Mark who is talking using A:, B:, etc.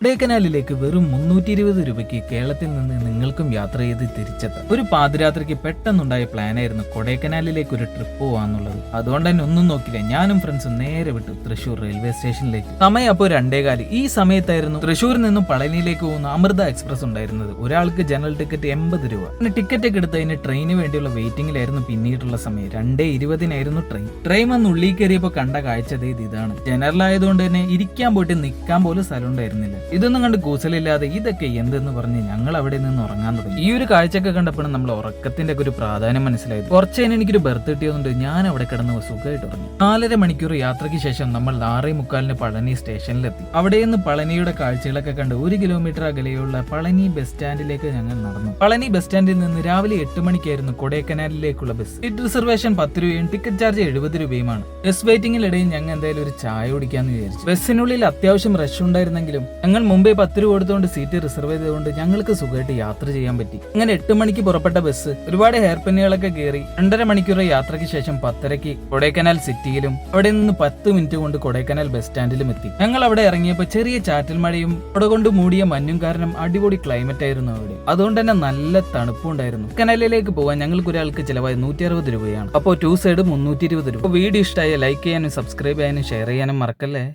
A: കൊടൈക്കനാലിലേക്ക് വെറും 320 രൂപയ്ക്ക് കേരളത്തിൽ നിന്ന് നിങ്ങൾക്കും യാത്ര ചെയ്ത് തിരിച്ചെത്താം. ഒരു പാതിരാത്രിക്ക് പെട്ടെന്നുണ്ടായ പ്ലാനായിരുന്നു കൊടൈക്കനാലിലേക്ക് ഒരു ട്രിപ്പ് പോവാന്നുള്ളത്. അതുകൊണ്ട് തന്നെ ഒന്നും നോക്കില്ല, ഞാനും ഫ്രണ്ട്സും നേരെ വിട്ടു തൃശൂർ റെയിൽവേ സ്റ്റേഷനിലേക്ക്. സമയം അപ്പോൾ 2:15. ഈ സമയത്തായിരുന്നു തൃശൂരിൽ നിന്നും പളനിയിലേക്ക് പോകുന്ന അമൃത എക്സ്പ്രസ് ഉണ്ടായിരുന്നത്. ഒരാൾക്ക് ജനറൽ ടിക്കറ്റ് 80 രൂപ. പിന്നെ ടിക്കറ്റ് ഒക്കെ എടുത്തതിന് ട്രെയിനിന് വേണ്ടിയുള്ള വെയിറ്റിംഗിലായിരുന്നു പിന്നീടുള്ള സമയം. 2:20 ട്രെയിൻ വന്ന് ഉള്ളിൽ കയറിയപ്പോൾ കണ്ട കാഴ്ച ഇതാണ്. ജനറൽ ആയതുകൊണ്ട് തന്നെ ഇരിക്കാൻ പോയിട്ട് നിൽക്കാൻ പോലും സ്ഥലം ഉണ്ടായിരുന്നില്ല. ഇതൊന്നും കണ്ട് കൂസലില്ലാതെ ഇതൊക്കെ എന്തെന്ന് പറഞ്ഞ് ഞങ്ങൾ അവിടെ നിന്ന് ഉറങ്ങാൻ തുടങ്ങി. ഈ ഒരു കാഴ്ചയൊക്കെ കണ്ടപ്പോഴും നമ്മൾ ഉറക്കത്തിന്റെ ഒക്കെ ഒരു പ്രാധാന്യം മനസ്സിലായത്. കുറച്ചതിന് എനിക്കൊരു ബർത്ത് കിട്ടിയതുകൊണ്ട് ഞാൻ അവിടെ കിടന്ന് സുഖമായിട്ട് ഉറങ്ങി. 4.5 മണിക്കൂർ യാത്രയ്ക്ക് ശേഷം നമ്മൾ 6:45 പളനി സ്റ്റേഷനിലെത്തി. അവിടെ നിന്ന് പളനിയുടെ കാഴ്ചകളൊക്കെ കണ്ട് 1 കിലോമീറ്റർ അകലെയുള്ള പളനി ബസ് സ്റ്റാൻഡിലേക്ക് ഞങ്ങൾ നടന്നു. പളനി ബസ് സ്റ്റാൻഡിൽ നിന്ന് രാവിലെ 8 മണിക്കായിരുന്നു കൊടൈക്കനാലിലേക്കുള്ള ബസ്. സീറ്റ് റിസർവേഷൻ 10 രൂപയും ടിക്കറ്റ് ചാർജ് 70 രൂപയുമാണ്. ബസ് വെയിറ്റിംഗിലിടയിൽ ഞങ്ങൾ എന്തായാലും ഒരു ചായ കുടിക്കാന്ന് വിചാരിച്ചു. ബസ്സിനുള്ളിൽ അത്യാവശ്യം റഷ് ഉണ്ടായിരുന്നെങ്കിലും ഞങ്ങൾ മുമ്പേ 10 രൂപ കൊടുത്തുകൊണ്ട് സീറ്റ് റിസർവ് ചെയ്തുകൊണ്ട് ഞങ്ങൾക്ക് സുഖമായിട്ട് യാത്ര ചെയ്യാൻ പറ്റി. അങ്ങനെ 8 മണിക്ക് പുറപ്പെട്ട ബസ് ഒരുപാട് ഹെയർ പിന്നുകളൊക്കെ കയറി 2.5 മണിക്കൂർ യാത്രയ്ക്ക് ശേഷം 10:30 കൊടൈക്കനാൽ സിറ്റിയിലും അവിടെ നിന്ന് 10 മിനിറ്റ് കൊണ്ട് കൊടൈക്കനാൽ ബസ് സ്റ്റാൻഡിലും എത്തി. ഞങ്ങൾ അവിടെ ഇറങ്ങിയപ്പോൾ ചെറിയ ചാറ്റൽ മഴയും അവിടെ കൊണ്ട് മൂടിയ മഞ്ഞും കാരണം അടിപൊളി ക്ലൈമറ്റ് ആയിരുന്നു അവിടെ. അതുകൊണ്ട് തന്നെ നല്ല തണുപ്പും ഉണ്ടായിരുന്നു. കനാലിലേക്ക് പോകാൻ ഞങ്ങൾക്ക് ഒരാൾക്ക് ചിലവായ 160 രൂപയാണ്. അപ്പോൾ 2 സൈഡ് 320 രൂപ. വീഡിയോ ഇഷ്ടമായ ലൈക്ക് ചെയ്യാനും സബ്സ്ക്രൈബ് ചെയ്യാനും ഷെയർ ചെയ്യാനും മറക്കല്ലേ.